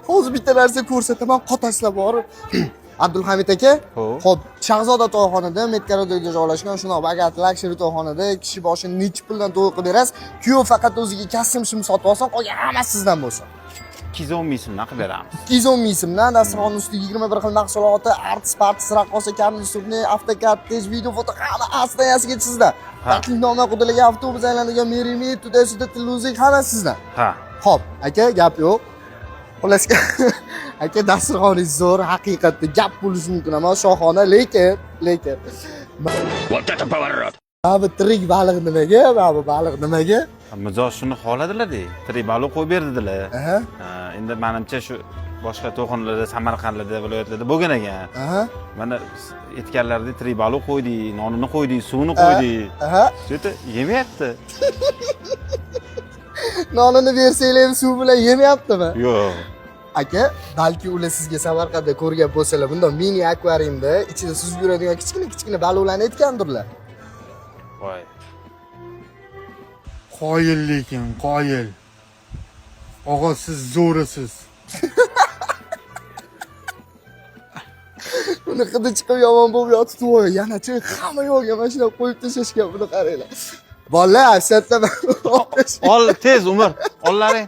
hozir bitta narsa ko'rsataman, qotasizlar borib. Abdulhamid aka, xo'p, Shahzoda to'yxonada Medkaro'da joylashgan shunaqa bagat luxury to'yxonada kishi boshini necha puldan to'y qilib berasiz? Kuyov faqat o'ziga kostyum sotib olsin, qolgan hammasi sizdan bo'lsin. 210 ming so'mdan qilib beramiz. 210 ming so'mdan dasturxon ustiga 21 xil mahsuloti, artis, partis, raqqosa, kamli avtokortej, video, foto, hamma asli sizda. Taklifnoma qudalagan avtobus aylanadigan Merimi, Tudasida Tiluzik hammasi sizdan. Ha. Xo'p, aka, gap yo'q. Xullas, aka dasturxoningiz zo'r, haqiqatda gap bo'lishi mumkin, ammo shohona, lekin. Вот это поворот. Abi tirik baliq nimaga? Abi baliq nimaga? Mijoz shuni xohladilar-da. Tirik baliq qo'yib berdilar. Aha. Endi menimcha shu boshqa to'yxonalarda, Samarqandlarda, viloyatlarda bo'lgan ekan. Aha. Mana aytganlaridek tirik baliq qo'ydik, nonini qo'ydik, suvini qo'ydik. Aha. Shu yemayapti. Nonini bersanglar ham suv bilan yemayaptimi? Yo'q. Aka, balki ular sizga Samarqandda ko'rgan bo'lsalar, bunda mini akvariumda ichida suzib yuradigan kichkina baliqlarni aytgandirlar. Voy. Qoyil lekin, qoyil. Og'a siz zo'risiz. Uni hidi chiqib yomon bo'lib yotibdi voy. Yana-chi hamma yo'lga mashina qo'yib tashlashgan, buni qaranglar. Bolalar, afsatda Ol tez Umar, ollaring.